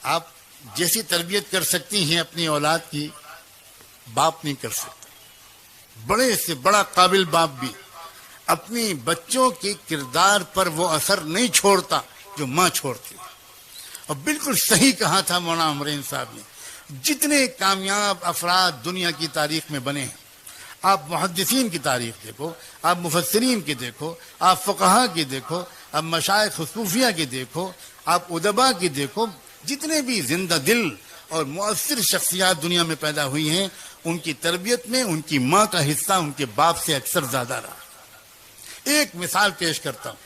آپ جیسی تربیت کر سکتی ہیں اپنی اولاد کی، باپ نہیں کر سکتا. بڑے سے بڑا قابل باپ بھی اپنی بچوں کے کردار پر وہ اثر نہیں چھوڑتا جو ماں چھوڑتی. اور بالکل صحیح کہا تھا مولانا عمرین صاحب نے. جتنے کامیاب افراد دنیا کی تاریخ میں بنے ہیں، آپ محدثین کی تاریخ دیکھو، آپ مفسرین کی دیکھو، آپ فقہا کی دیکھو، آپ مشائخ صوفیہ کی دیکھو، آپ ادبا کی دیکھو، جتنے بھی زندہ دل اور مؤثر شخصیات دنیا میں پیدا ہوئی ہیں، ان کی تربیت میں ان کی ماں کا حصہ ان کے باپ سے اکثر زیادہ رہا. ایک مثال پیش کرتا ہوں.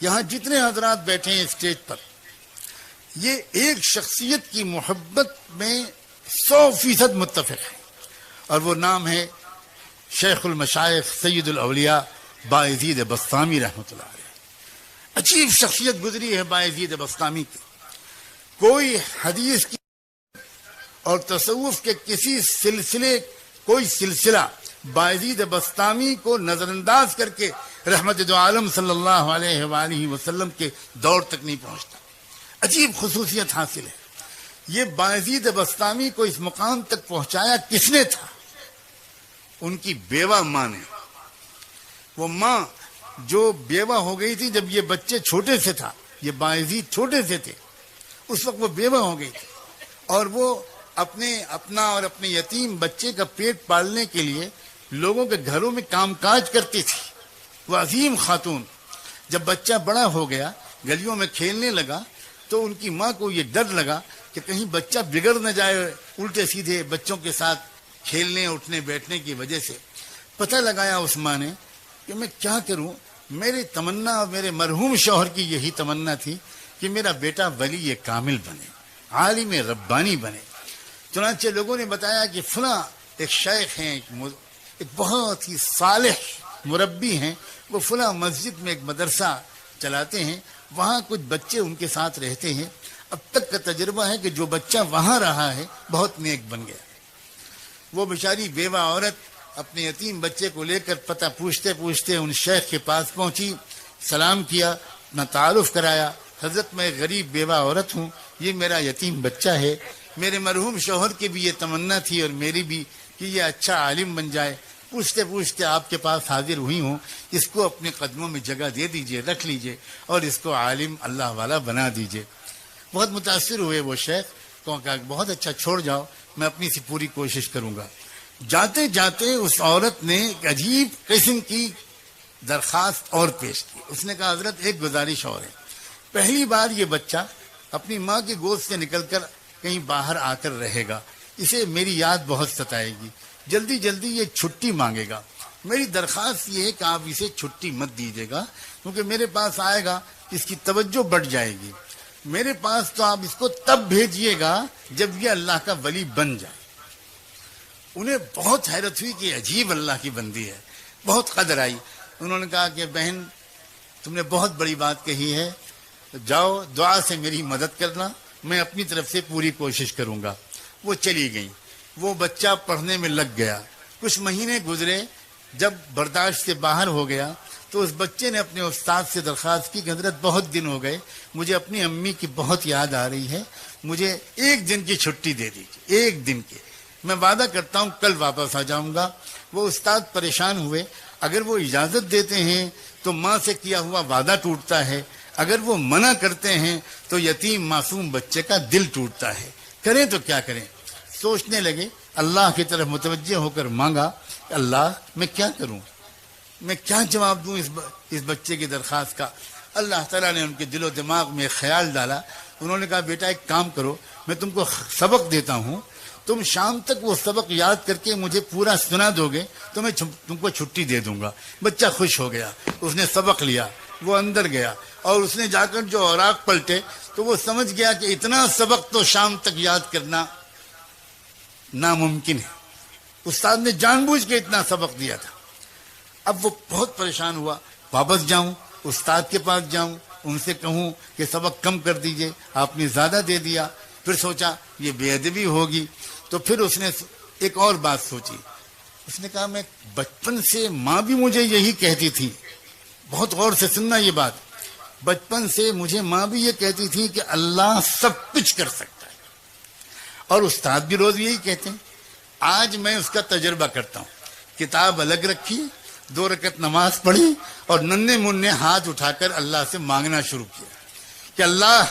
یہاں جتنے حضرات بیٹھے ہیں اسٹیج پر، یہ ایک شخصیت کی محبت میں 100% متفق ہے، اور وہ نام ہے شیخ المشائخ سید الاولیاء بایزید بسطامی رحمۃ اللہ علیہ. عجیب شخصیت گزری ہے بایزید بسطامی کی. کوئی حدیث کی اور تصوف کے کسی کوئی سلسلہ بایزید بسطامی کو نظر انداز کر کے رحمت دو عالم صلی اللہ علیہ وآلہ وسلم کے دور تک نہیں پہنچتا. عجیب خصوصیت حاصل ہے. یہ بایزید بسطامی کو اس مقام تک پہنچایا کس نے تھا؟ ان کی بیوہ ماں نے. وہ ماں جو بیوہ ہو گئی تھی جب یہ بچے چھوٹے سے تھا، یہ بایزید چھوٹے سے تھے، اس وقت وہ بیوہ ہو گئی تھی، اور وہ اپنا اور اپنے یتیم بچے کا پیٹ پالنے کے لیے لوگوں کے گھروں میں کام کاج کرتی تھی. وہ عظیم خاتون جب بچہ بڑا ہو گیا، گلیوں میں کھیلنے لگا، تو ان کی ماں کو یہ ڈر لگا کہ کہیں بچہ بگڑ نہ جائے الٹے سیدھے بچوں کے ساتھ کھیلنے اٹھنے بیٹھنے کی وجہ سے. پتہ لگایا اس ماں نے کہ میں کیا کروں. میری تمنا اور میرے مرحوم شوہر کی یہی تمنا تھی کہ میرا بیٹا ولی کامل بنے، عالم ربانی بنے. چنانچہ لوگوں نے بتایا کہ فلاں ایک شیخ ہیں، ایک بہت ہی صالح مربی ہیں، وہ فلاں مسجد میں ایک مدرسہ چلاتے ہیں، وہاں کچھ بچے ان کے ساتھ رہتے ہیں. اب تک کا تجربہ ہے کہ جو بچہ وہاں رہا ہے بہت نیک بن گیا. وہ بیچاری بیوہ عورت اپنے یتیم بچے کو لے کر پتہ پوچھتے پوچھتے ان شیخ کے پاس پہنچی، سلام کیا، اپنا تعارف کرایا. حضرت میں غریب بیوہ عورت ہوں، یہ میرا یتیم بچہ ہے، میرے مرحوم شوہر کی بھی یہ تمنا تھی اور میری بھی کہ یہ اچھا عالم بن جائے. پوچھتے پوچھتے آپ کے پاس حاضر ہوئی ہوں، اس کو اپنے قدموں میں جگہ دے دیجئے، رکھ لیجئے، اور اس کو عالم اللہ والا بنا دیجئے. بہت متاثر ہوئے وہ شیخ، کہا بہت اچھا، چھوڑ جاؤ، میں اپنی سے پوری کوشش کروں گا. جاتے جاتے اس عورت نے ایک عجیب قسم کی درخواست اور پیش کی. اس نے کہا حضرت ایک گزارش اور ہے. پہلی بار یہ بچہ اپنی ماں کی گود سے نکل کر کہیں باہر آ کر رہے گا، اسے میری یاد بہت ستائے گی، جلدی جلدی یہ چھٹی مانگے گا. میری درخواست یہ ہے کہ آپ اسے چھٹی مت دیجیے گا، کیونکہ میرے پاس آئے گا اس کی توجہ بڑھ جائے گی. میرے پاس تو آپ اس کو تب بھیجیے گا جب یہ اللہ کا ولی بن جائے. انہیں بہت حیرت ہوئی کہ عجیب اللہ کی بندی ہے، بہت قدر آئی. انہوں نے کہا کہ بہن تم نے بہت بڑی بات کہی ہے، جاؤ دعا سے میری مدد کرنا، میں اپنی طرف سے پوری کوشش کروں گا. وہ چلی گئیں. وہ بچہ پڑھنے میں لگ گیا. کچھ مہینے گزرے، جب برداشت سے باہر ہو گیا تو اس بچے نے اپنے استاد سے درخواست کی کہ حضرت بہت دن ہو گئے، مجھے اپنی امی کی بہت یاد آ رہی ہے، مجھے ایک دن کی چھٹی دے دیجیے، ایک دن کی، میں وعدہ کرتا ہوں کل واپس آ جاؤں گا. وہ استاد پریشان ہوئے. اگر وہ اجازت دیتے ہیں تو ماں سے کیا ہوا وعدہ ٹوٹتا ہے، اگر وہ منع کرتے ہیں تو یتیم معصوم بچے کا دل ٹوٹتا ہے، کریں تو کیا کریں. سوچنے لگے، اللہ کی طرف متوجہ ہو کر مانگا، اللہ میں کیا کروں، میں کیا جواب دوں اس بچے کی درخواست کا. اللہ تعالیٰ نے ان کے دل و دماغ میں خیال ڈالا. انہوں نے کہا بیٹا ایک کام کرو، میں تم کو سبق دیتا ہوں، تم شام تک وہ سبق یاد کر کے مجھے پورا سنا دو گے تو میں تم کو چھٹی دے دوں گا. بچہ خوش ہو گیا، اس نے سبق لیا، وہ اندر گیا اور اس نے جا کر جو اوراق پلٹے تو وہ سمجھ گیا کہ اتنا سبق تو شام تک یاد کرنا ناممکن ہے. استاد نے جان بوجھ کے اتنا سبق دیا تھا. اب وہ بہت پریشان ہوا، واپس جاؤں، استاد کے پاس جاؤں، ان سے کہوں کہ سبق کم کر دیجئے، آپ نے زیادہ دے دیا. پھر سوچا یہ بے ادبی ہوگی، تو پھر اس نے ایک اور بات سوچی. اس نے کہا میں بچپن سے ماں بھی مجھے یہی کہتی تھی، بہت غور سے سننا یہ بات، بچپن سے مجھے ماں بھی یہ کہتی تھی کہ اللہ سب کچھ کر سکتا ہے، اور استاد بھی روز یہی کہتے ہیں۔ آج میں اس کا تجربہ کرتا ہوں، کتاب الگ رکھی، 2 رکعت نماز پڑھی اور ننھے منھے ہاتھ اٹھا کر اللہ سے مانگنا شروع کیا کہ اللہ،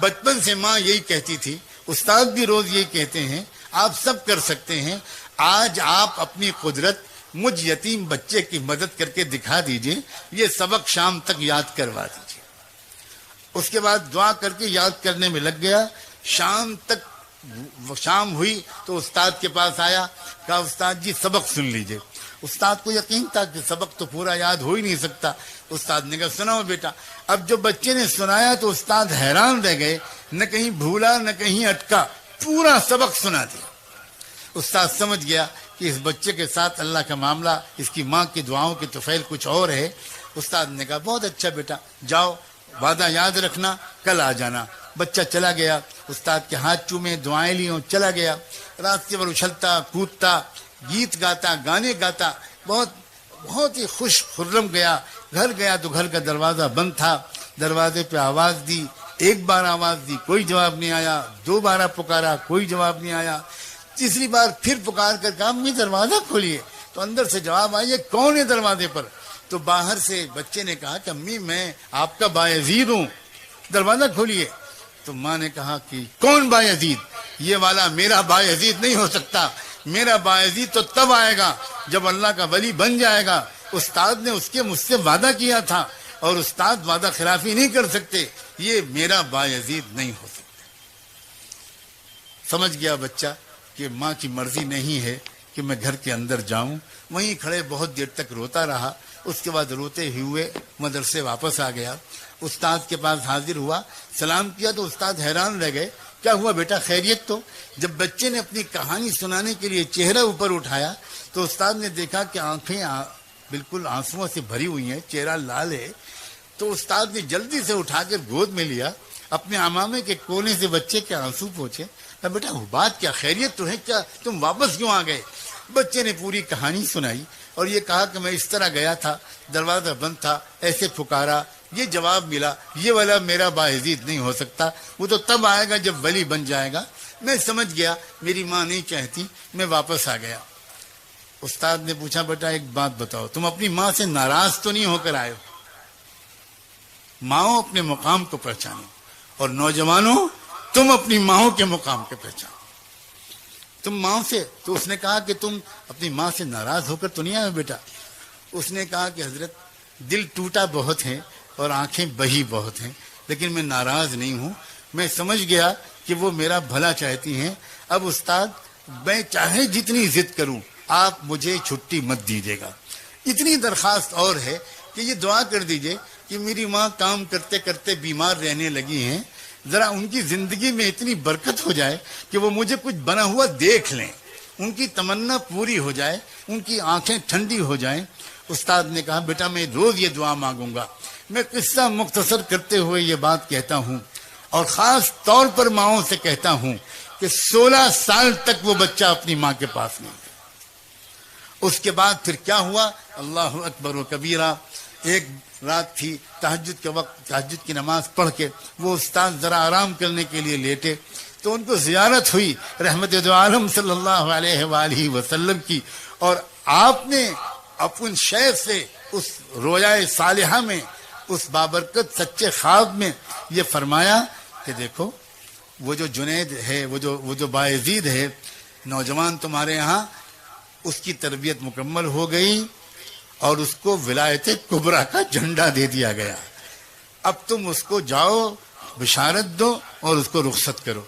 بچپن سے ماں یہی کہتی تھی، استاد بھی روز یہی کہتے ہیں، آپ سب کر سکتے ہیں، آج آپ اپنی قدرت مجھ یتیم بچے کی مدد کر کے دکھا دیجئے، یہ سبق شام تک یاد کروا دیجئے۔ اس کے بعد دعا کر کے یاد کرنے میں لگ گیا، شام ہوئی تو استاد کے پاس آیا، کہا استاد جی سبق سن لیجئے۔ استاد کو یقین تھا کہ سبق تو پورا یاد ہو ہی نہیں سکتا۔ استاد نے کہا سناؤ بیٹا۔ اب جو بچے نے سنایا تو استاد حیران رہ گئے، نہ کہیں بھولا نہ کہیں اٹکا، پورا سبق سنا دیا۔ استاد سمجھ گیا کہ اس بچے کے ساتھ اللہ کا معاملہ، اس کی ماں کی دعاؤں کے طفیل کچھ اور ہے۔ استاد نے کہا بہت اچھا بیٹا، جاؤ وعدہ یاد رکھنا، کل آ جانا۔ بچہ چلا گیا، استاد کے ہاتھ چومے، دعائیں لیوں، چلا گیا۔ راستے پر اچھلتا کودتا، گیت گاتا، گانے گاتا، بہت ہی خوش خرم گیا۔ گھر گیا تو گھر کا دروازہ بند تھا۔ دروازے پہ آواز دی، 1 بار آواز دی، کوئی جواب نہیں آیا۔ 2 بار پکارا، کوئی جواب نہیں آیا۔ تیسری بار پھر پکار کر کہا امی دروازہ کھولیے، تو اندر سے جواب آئی کون ہے دروازے پر؟ تو باہر سے بچے نے کہا کہ امی میں آپ کا بایزید ہوں، دروازہ کھولیے۔ تو ماں نے کہا کہ کون بایزید؟ یہ والا میرا بایزید نہیں ہو سکتا، میرا بایزید تو تب آئے گا جب اللہ کا ولی بن جائے گا۔ استاد نے مجھ سے وعدہ کیا تھا، اور استاد وعدہ خلافی نہیں کر سکتے، یہ میرا بایزید نہیں ہو سکتا۔ سمجھ گیا بچہ کہ ماں کی مرضی نہیں ہے کہ میں گھر کے اندر جاؤں۔ وہیں کھڑے بہت دیر تک روتا رہا۔ اس کے بعد روتے ہی ہوئے مدرسے واپس آ گیا۔ استاد کے پاس حاضر ہوا، سلام کیا تو استاد حیران رہ گئے، کیا ہوا بیٹا خیریت؟ تو جب بچے نے اپنی کہانی سنانے کے لیے چہرہ اوپر اٹھایا تو استاد نے دیکھا کہ آنکھیں بالکل آنسوؤں سے بھری ہوئی ہیں، چہرہ لال ہے۔ تو استاد نے جلدی سے اٹھا کر گود میں لیا، اپنے عمامے کے کونے سے بچے کے آنسو پوچھے، بیٹا بات کیا، خیریت تو ہے کیا، تم واپس کیوں آ گئے؟ بچے نے پوری کہانی سنائی اور یہ کہا کہ میں اس طرح گیا تھا، دروازہ بند تھا، ایسے پکارا، یہ جواب ملا، یہ والا میرا باعزید نہیں ہو سکتا، وہ تو تب آئے گا جب ولی بن جائے گا۔ میں سمجھ گیا میری ماں نہیں چاہتی، میں واپس آ گیا۔ استاد نے پوچھا بیٹا ایک بات بتاؤ، تم اپنی ماں سے ناراض تو نہیں ہو کر آئے ہو؟ ماؤں اپنے مقام کو پہچانو، اور نوجوانوں تم اپنی ماؤں کے مقام کے پہچانو۔ تم ماں سے، تو اس نے کہا کہ تم اپنی ماں سے ناراض ہو کر تو نہیں آئے بیٹا؟ اس نے کہا کہ حضرت دل ٹوٹا بہت ہے اور آنکھیں بہی بہت ہیں، لیکن میں ناراض نہیں ہوں، میں سمجھ گیا کہ وہ میرا بھلا چاہتی ہیں۔ اب استاد میں چاہے جتنی ضد کروں آپ مجھے چھٹی مت دیجیے گا، اتنی درخواست اور ہے کہ یہ دعا کر دیجئے کہ میری ماں کام کرتے کرتے بیمار رہنے لگی ہیں، ذرا ان کی زندگی میں اتنی برکت ہو جائے کہ وہ مجھے کچھ بنا ہوا دیکھ لیں، ان کی تمنا پوری ہو جائے، ان کی آنکھیں ٹھنڈی ہو جائیں۔ استاد نے کہا بیٹا میں روز یہ دعا مانگوں گا۔ میں قصہ مختصر کرتے ہوئے یہ بات کہتا ہوں، اور خاص طور پر ماؤں سے کہتا ہوں کہ 16 سال تک وہ بچہ اپنی ماں کے پاس نہیں گیا۔ اس کے بعد پھر کیا ہوا؟ اللہ اکبر و کبیرہ۔ ایک رات تھی، تہجد کے وقت تہجد کی نماز پڑھ کے وہ استاد ذرا آرام کرنے کے لیے لیٹے تو ان کو زیارت ہوئی رحمت دو عالم صلی اللہ علیہ وآلہ وسلم کی، اور آپ نے اپن شیخ سے اس رویائے صالحہ میں، اس بابرکت سچے خواب میں یہ فرمایا کہ دیکھو وہ جو جنید ہے، وہ جو باعزید ہے، نوجوان تمہارے ہاں، اس کی تربیت مکمل ہو گئی اور اس کو ولایت کبریٰ کا جھنڈا دے دیا گیا۔ اب تم اس کو جاؤ بشارت دو اور اس کو رخصت کرو۔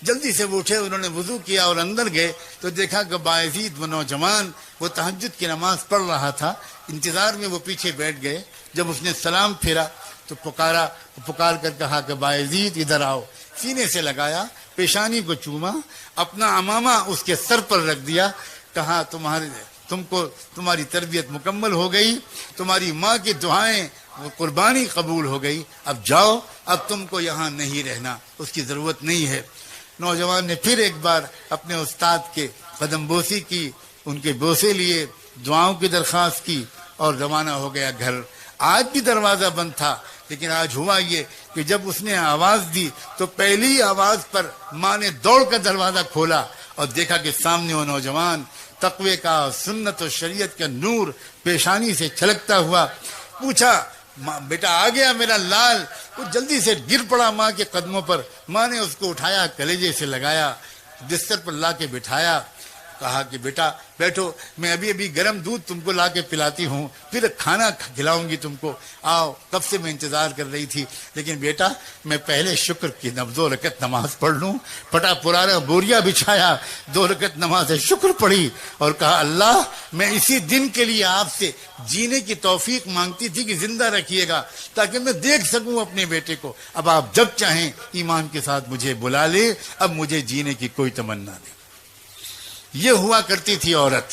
جلدی سے وہ اٹھے، انہوں نے وضو کیا اور اندر گئے تو دیکھا کہ باعزید وہ نوجوان وہ تہجد کی نماز پڑھ رہا تھا، انتظار میں وہ پیچھے بیٹھ گئے۔ جب اس نے سلام پھیرا تو پکار کر کہا کہ باعزید ادھر آؤ، سینے سے لگایا، پیشانی کو چوما، اپنا عمامہ اس کے سر پر رکھ دیا، کہا تمہاری تربیت مکمل ہو گئی، تمہاری ماں کی دعائیں وہ قربانی قبول ہو گئی، اب جاؤ، اب تم کو یہاں نہیں رہنا، اس کی ضرورت نہیں ہے۔ نوجوان نے پھر ایک بار اپنے استاد کے قدم بوسی کی، ان کے بوسے لیے، دعاؤں کی درخواست کی اور روانہ ہو گیا گھر۔ آج بھی دروازہ بند تھا، لیکن آج ہوا یہ کہ جب اس نے آواز دی تو پہلی آواز پر ماں نے دوڑ کر دروازہ کھولا اور دیکھا کہ سامنے وہ نوجوان تقوی کا، سنت و شریعت کا نور پیشانی سے چھلکتا ہوا. پوچھا بیٹا آ گیا میرا لال؟ وہ جلدی سے گر پڑا ماں کے قدموں پر. ماں نے اس کو اٹھایا، کلیجے سے لگایا، بستر پر لا کے بٹھایا، کہا کہ بیٹا بیٹھو، میں ابھی گرم دودھ تم کو لا کے پلاتی ہوں، پھر کھانا کھلاؤں گی تم کو، آؤ، کب سے میں انتظار کر رہی تھی. لیکن بیٹا میں پہلے شکر کی 2 رکعت نماز پڑھ لوں. پٹا پرانا بوریا بچھایا، 2 رکعت نماز شکر پڑھی اور کہا اللہ میں اسی دن کے لیے آپ سے جینے کی توفیق مانگتی تھی کہ زندہ رکھیے گا تاکہ میں دیکھ سکوں اپنے بیٹے کو. اب آپ جب چاہیں ایمان کے ساتھ مجھے بلا لے، اب مجھے جینے کی کوئی تمنا نہیں. یہ ہوا کرتی تھی عورت.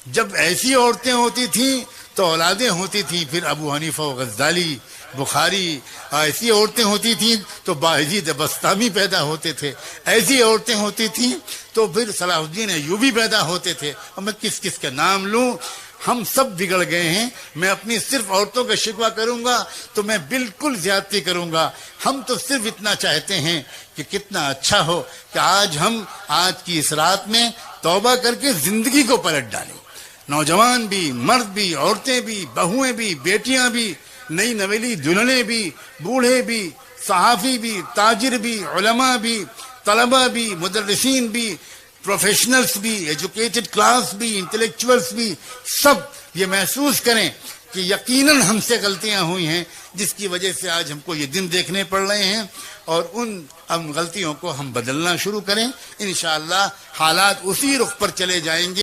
جب ایسی عورتیں ہوتی تھیں تو اولادیں ہوتی تھیں. پھر ابو حنیفہ و غزالی، بخاری، ایسی عورتیں ہوتی تھیں تو باعزید بسطامی پیدا ہوتے تھے. ایسی عورتیں ہوتی تھیں تو پھر صلاح الدین ایوبی پیدا ہوتے تھے. اور میں کس کس کا نام لوں؟ ہم سب بگڑ گئے ہیں. میں اپنی صرف عورتوں کا شکوہ کروں گا تو میں بالکل زیادتی کروں گا. ہم تو صرف اتنا چاہتے ہیں کہ کتنا اچھا ہو کہ آج کی اس رات میں توبہ کر کے زندگی کو پلٹ ڈالیں. نوجوان بھی، مرد بھی، عورتیں بھی، بہویں بھی، بیٹیاں بھی، نئی نویلی دلہنیں بھی، بوڑھے بھی، صحافی بھی، تاجر بھی، علماء بھی، طلبہ بھی، مدرسین بھی، پروفیشنلز بھی، ایجوکیٹڈ کلاس بھی، انٹلیکچوئلز بھی، سب یہ محسوس کریں کہ یقیناً ہم سے غلطیاں ہوئی ہیں جس کی وجہ سے آج ہم کو یہ دن دیکھنے پڑ رہے ہیں، اور ان غلطیوں کو ہم بدلنا شروع کریں. انشاءاللہ حالات اسی رخ پر چلے جائیں گے.